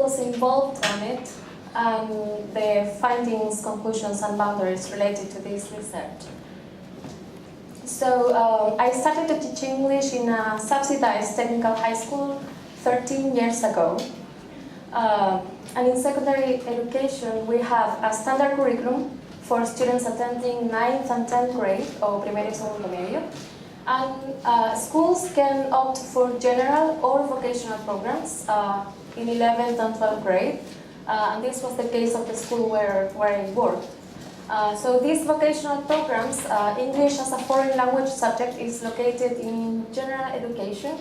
was involved on it and the findings, conclusions, and boundaries related to this research. So I started to teach English in a subsidized technical high school 13 years ago. And in secondary education, we have a standard curriculum for students attending 9th and 10th grade, or primero y segundo medio. And schools can opt for general or vocational programs in 11th and 12th grade. And this was the case of the school where I worked. So these vocational programs, English as a foreign language subject is located in general education,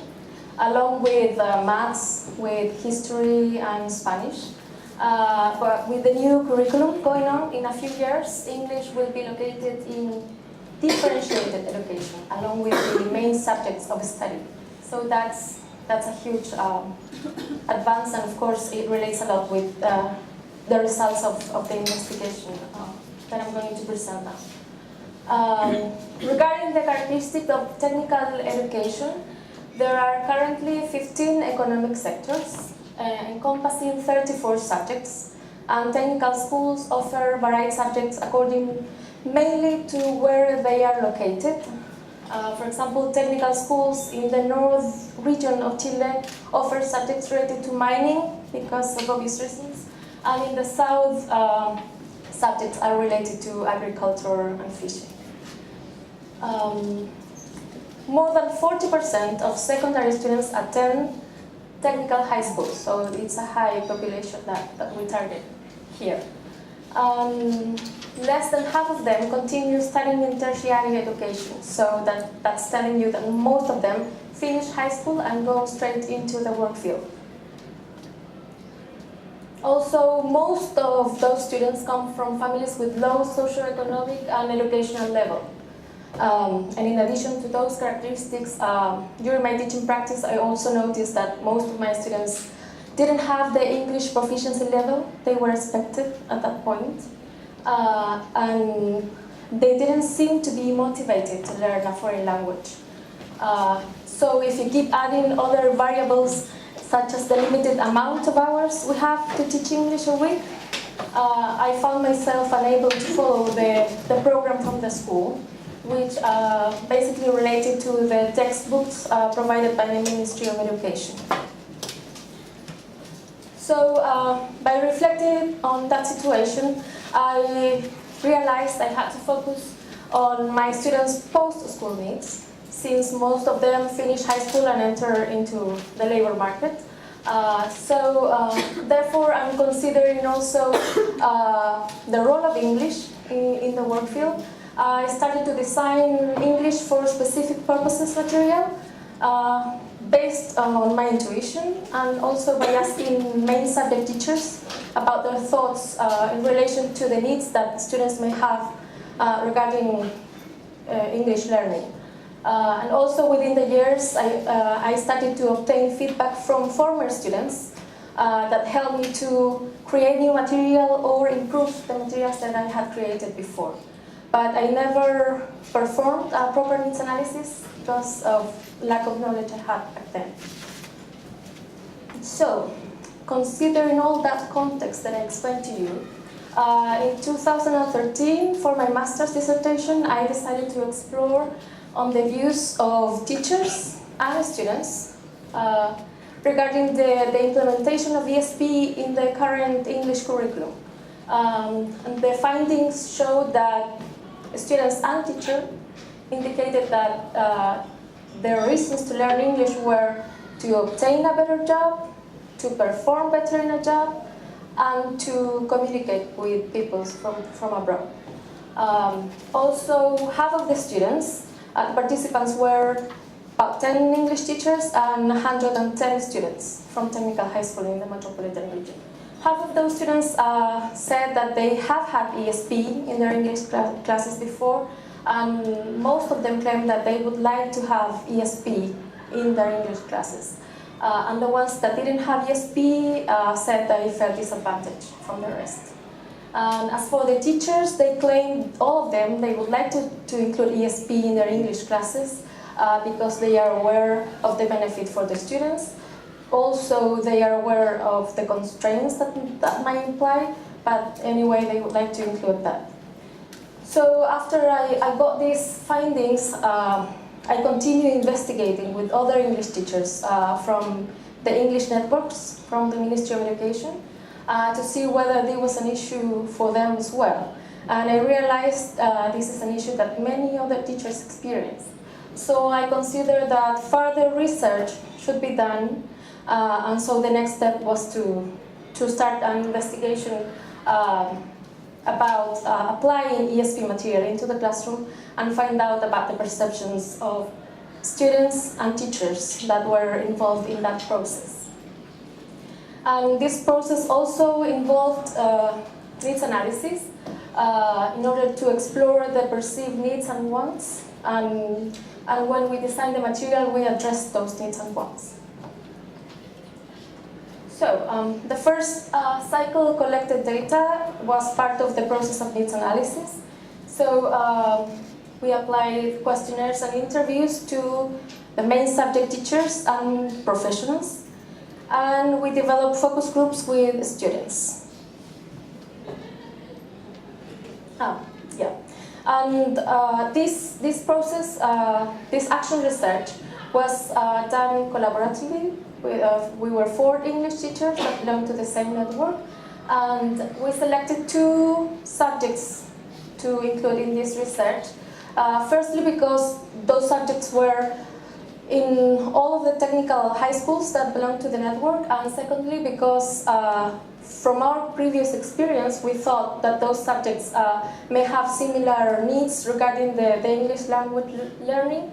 along with maths, with history and Spanish. But with the new curriculum going on in a few years, English will be located in differentiated education, along with the main subjects of study. So that's a huge advance, and of course it relates a lot with the results of the investigation that I'm going to present now. Regarding the characteristics of technical education, there are currently 15 economic sectors encompassing 34 subjects, and technical schools offer varied subjects according mainly to where they are located. For example, technical schools in the north region of Chile offer subjects related to mining because of obvious reasons, and in the south, subjects are related to agriculture and fishing. More than 40% of secondary students attend technical high schools, so it's a high population that we target here. Less than half of them continue studying in tertiary education, so that's telling you that most of them finish high school and go straight into the work field. Also, most of those students come from families with low socioeconomic and educational level. And in addition to those characteristics, during my teaching practice, I also noticed that most of my students didn't have the English proficiency level they were expected at that point. And they didn't seem to be motivated to learn a foreign language. So if you keep adding other variables, such as the limited amount of hours we have to teach English a week, I found myself unable to follow the program from the school, which basically related to the textbooks provided by the Ministry of Education. So by reflecting on that situation, I realized I had to focus on my students' post-school needs, since most of them finish high school and enter into the labor market. Therefore, I'm considering also the role of English in the work field. I started to design English for specific purposes material based on my intuition, and also by asking main subject teachers about their thoughts in relation to the needs that students may have regarding English learning. And also within the years, I started to obtain feedback from former students that helped me to create new material or improve the materials that I had created before. But I never performed a proper needs analysis because of lack of knowledge I had back then. So, considering all that context that I explained to you, in 2013, for my master's dissertation, I decided to explore on the views of teachers and students regarding the implementation of ESP in the current English curriculum. And the findings showed that students and teachers indicated that their reasons to learn English were to obtain a better job, to perform better in a job, and to communicate with people from abroad. Also, half of the students, participants were about 10 English teachers and 110 students from technical high school in the metropolitan region. Half of those students said that they have had ESP in their English classes before, and most of them claimed that they would like to have ESP in their English classes. And the ones that didn't have ESP said that they felt disadvantaged from the rest. And as for the teachers, they claimed, all of them, they would like to include ESP in their English classes because they are aware of the benefit for the students. also they are aware of the constraints that might imply, but anyway, they would like to include that. So after I got these findings, I continue investigating with other English teachers from the English networks from the Ministry of Education to see whether there was an issue for them as well. And I realized this is an issue that many other teachers experience. So I considered that further research should be done, and so the next step was to start an investigation about applying ESP material into the classroom and find out about the perceptions of students and teachers that were involved in that process. And this process also involved needs analysis in order to explore the perceived needs and wants, and when we design the material, we address those needs and wants. So the first cycle collected data was part of the process of needs analysis. So we applied questionnaires and interviews to the main subject teachers and professionals, and we developed focus groups with students. And this process, this action research, was done collaboratively. We were 4 English teachers that belonged to the same network, and we selected 2 subjects to include in this research. Firstly, because those subjects were in all of the technical high schools that belong to the network, and secondly, because from our previous experience, we thought that those subjects may have similar needs regarding the English language learning,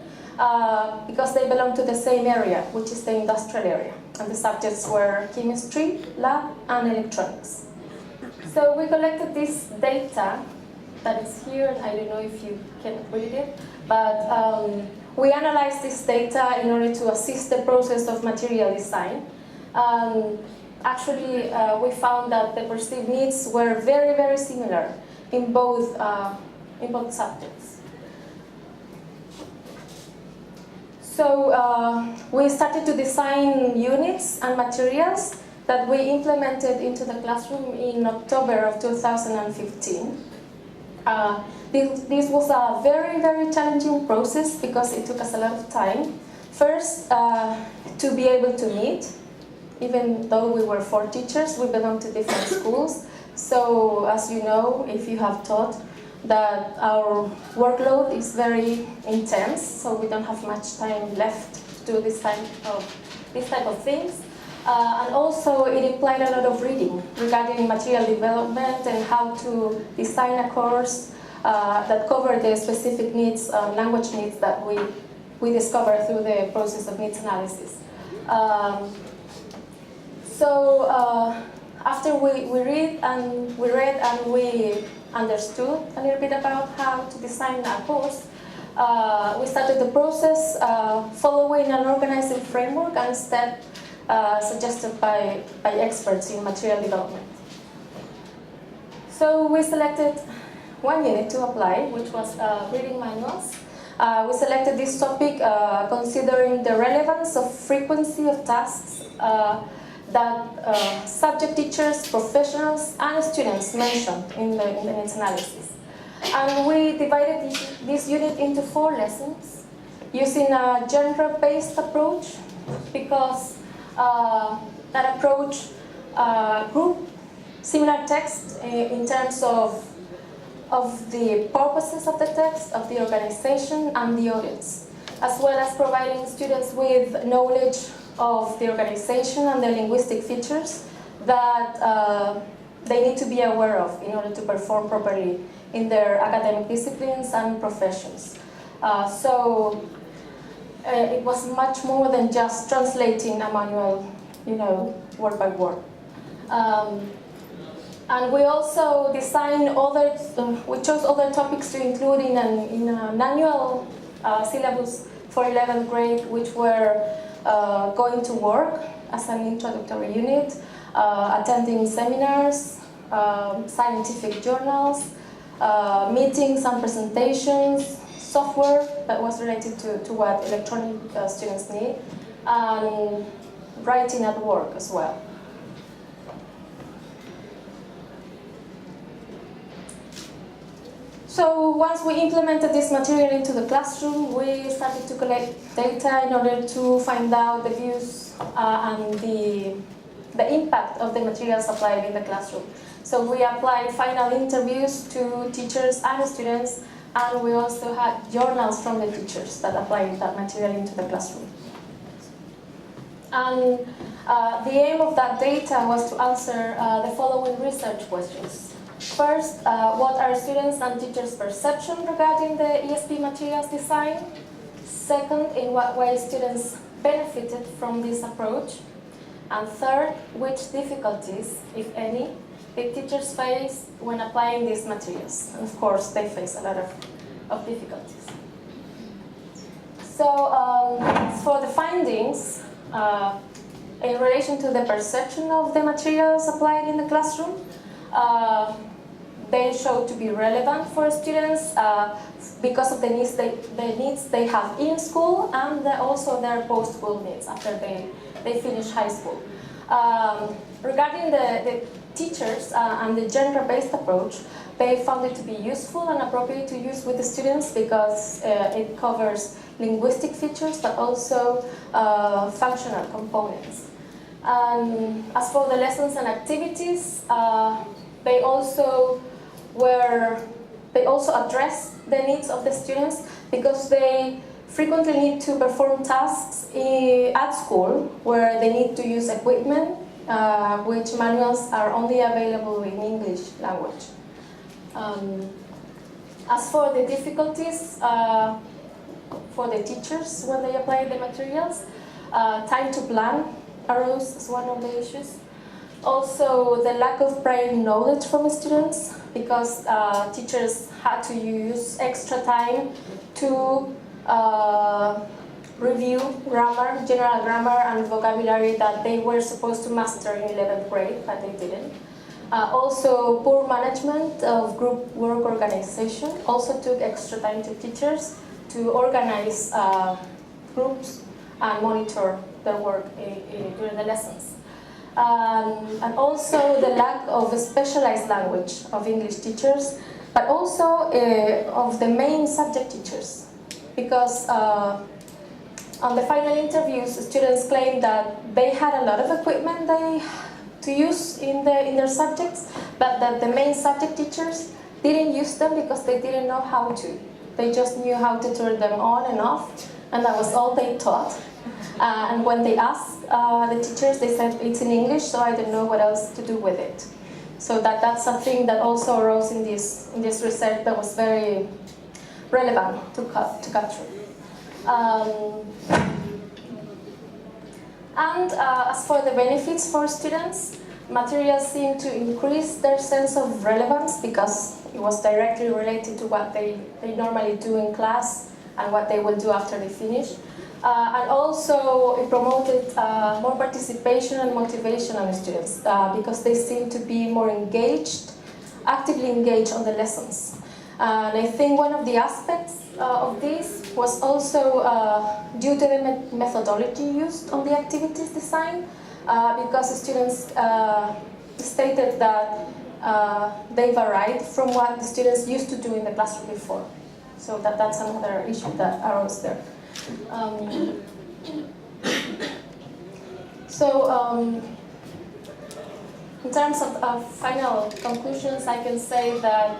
because they belong to the same area, which is the industrial area, and the subjects were chemistry, lab, and electronics. So we collected this data that is here, and I don't know if you can read it, but we analyzed this data in order to assist the process of material design. Actually, we found that the perceived needs were very, very similar in both subjects. So we started to design units and materials that we implemented into the classroom in October of 2015. This was a very, very challenging process because it took us a lot of time. First, to be able to meet. Even though we were 4 teachers, we belong to different schools. So, as you know, if you have taught, that our workload is very intense, so we don't have much time left to do this type of things. And also, it implied a lot of reading regarding material development and how to design a course that covered the specific needs, language needs that we discovered through the process of needs analysis. So after we read and we understood a little bit about how to design a course, we started the process following an organizing framework and step suggested by experts in material development. So we selected 1 unit to apply, which was reading manuals. We selected this topic considering the relevance of frequency of tasks that subject teachers, professionals, and students mentioned in the needs analysis. And we divided this unit into 4 lessons using a genre-based approach, because that approach grouped similar text in terms of the purposes of the text, of the organization, and the audience, as well as providing students with knowledge of the organization and the linguistic features that they need to be aware of in order to perform properly in their academic disciplines and professions. So it was much more than just translating a manual, word by word. And we also designed we chose other topics to include in an annual syllabus for 11th grade, which were going to work as an introductory unit, attending seminars, scientific journals, meetings and presentations, software that was related to what electronic students need, and writing at work as well. So once we implemented this material into the classroom, we started to collect data in order to find out the views and the impact of the materials applied in the classroom. So we applied final interviews to teachers and students, and we also had journals from the teachers that applied that material into the classroom. And the aim of that data was to answer the following research questions. First, what are students and teachers' perception regarding the ESP materials design? Second, in what way students benefited from this approach? And third, which difficulties, if any, did teachers face when applying these materials? And of course, they face a lot of difficulties. So, for the findings, in relation to the perception of the materials applied in the classroom, they show to be relevant for students because of the needs they have in school and also their post-school needs after they finish high school. Regarding the teachers and the gender-based approach, they found it to be useful and appropriate to use with the students because it covers linguistic features but also functional components. As for the lessons and activities, they also address the needs of the students because they frequently need to perform tasks at school where they need to use equipment which manuals are only available in English language. As for the difficulties for the teachers when they apply the materials, time to plan arose as one of the issues. Also, the lack of prior knowledge from the students, because teachers had to use extra time to review grammar, general grammar and vocabulary that they were supposed to master in 11th grade, but they didn't. Also, poor management of group work organization also took extra time to teachers to organize groups and monitor their work during the lessons. And also the lack of a specialized language of English teachers, but also of the main subject teachers. Because on the final interviews, students claimed that they had a lot of equipment to use in their subjects, but that the main subject teachers didn't use them because they didn't know how to. They just knew how to turn them on and off, and that was all they taught. And when they asked the teachers, they said, it's in English, so I don't know what else to do with it. So that's something that also arose in this research that was very relevant to capture. As for the benefits for students, materials seem to increase their sense of relevance because it was directly related to what they normally do in class and what they will do after they finish. And also it promoted more participation and motivation on the students because they seem to be more engaged, actively engaged on the lessons. And I think one of the aspects of this was also due to the methodology used on the activities design because the students stated that they varied from what the students used to do in the classroom before. So that's another issue that arose there. In terms of final conclusions, I can say that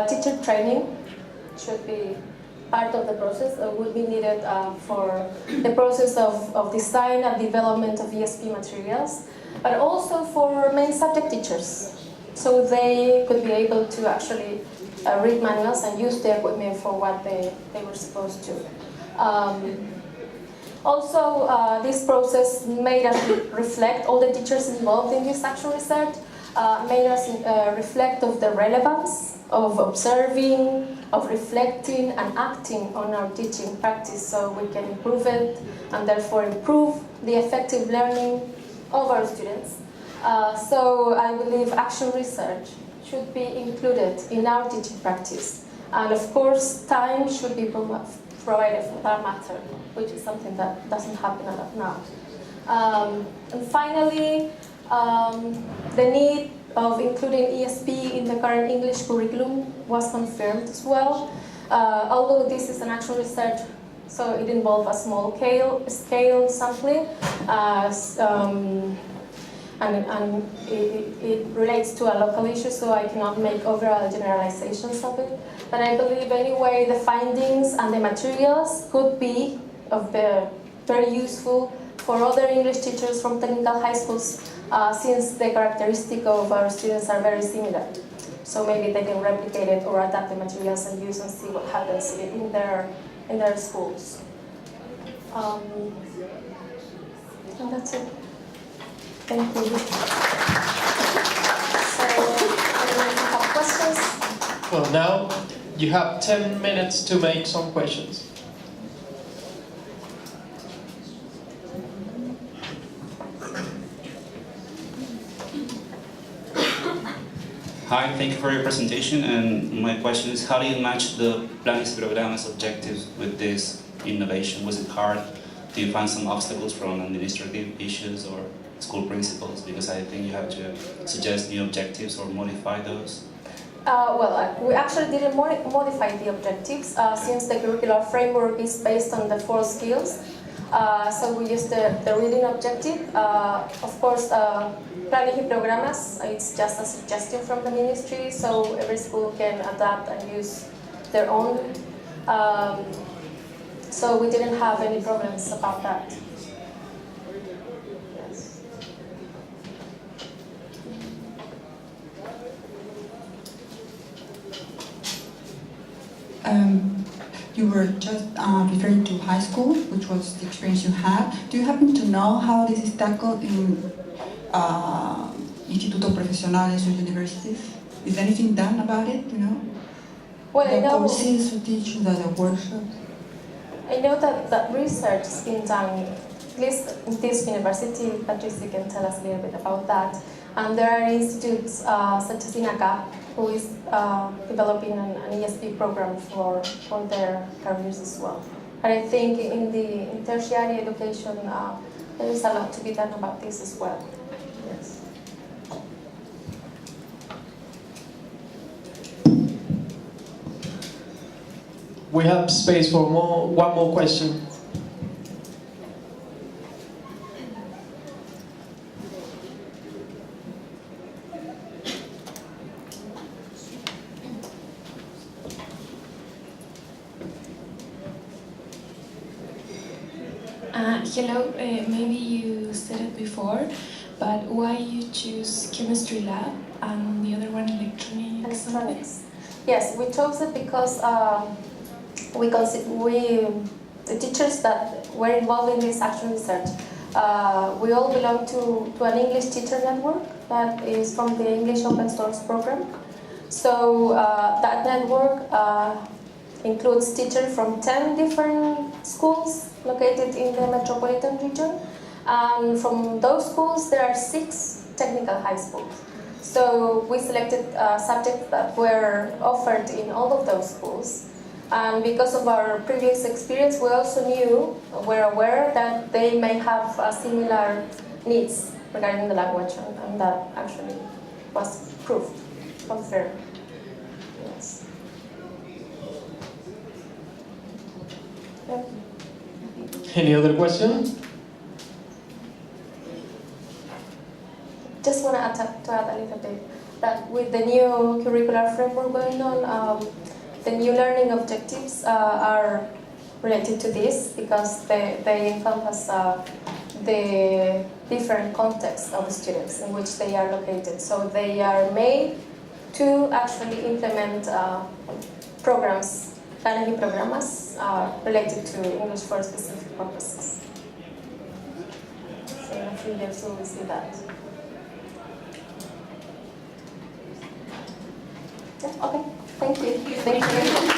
teacher training should be part of the process, would be needed for the process of design and development of ESP materials, but also for main subject teachers, so they could be able to actually read manuals and use the equipment for what they were supposed to. Also, this process made us reflect, all the teachers involved in this actual research, made us reflect of the relevance of observing, of reflecting and acting on our teaching practice so we can improve it and therefore improve the effective learning of our students. So I believe action research should be included in our teaching practice. And of course, time should be provided for that matter, which is something that doesn't happen a lot now. And finally, the need of including ESP in the current English curriculum was confirmed as well. Although this is an actual research, so it involved a small scale sampling, and it relates to a local issue, so I cannot make overall generalizations of it. But I believe anyway the findings and the materials could be very useful for other English teachers from technical high schools, since the characteristics of our students are very similar. So maybe they can replicate it or adapt the materials and use and see what happens in their schools. And that's it. Thank you. So, anyone have questions? Well, now you have 10 minutes to make some questions. Hi, thank you for your presentation, and my question is, how do you match the Planes y Programas objectives with this innovation? Was it hard? Do you find some obstacles from administrative issues or school principals? Because I think you have to suggest new objectives or modify those. We actually didn't modify the objectives since the curricular framework is based on the 4 skills. So we used the reading objective. Of course, Planes y Programas, it's just a suggestion from the ministry, so every school can adapt and use their own. So we didn't have any problems about that. Yes. You were just referring to high school, which was the experience you had. Do you happen to know how this is tackled in institutos profesionales or universities? Is anything done about it, you know? Well, the courses you teach, the workshops? I know that research has been done, at least in this university. Patricia can tell us a little bit about that. And there are institutes such as INACA, who is developing an ESP program for their careers as well. But I think in tertiary education, there is a lot to be done about this as well. Yes. We have space for one more question. Hello, maybe you said it before, but why you choose chemistry lab and the other one electronics? Yes, we chose it because the teachers that were involved in this actual research, we all belong to an English teacher network that is from the English open source program. So that network includes teachers from 10 different schools located in the metropolitan region. And from those schools, there are 6 technical high schools. So we selected subjects that were offered in all of those schools. And because of our previous experience, we also were aware that they may have similar needs regarding the language, and that actually was proved, confirmed. Yes. Yeah. Any other question? Just want to add a little bit that with the new curricular framework going on, the new learning objectives are related to this because they encompass the different contexts of students in which they are located. So they are made to actually implement programs, Planes y Programas, related to English for specific purposes. So in a few years we will see that. Yeah, okay, thank you. Thank you.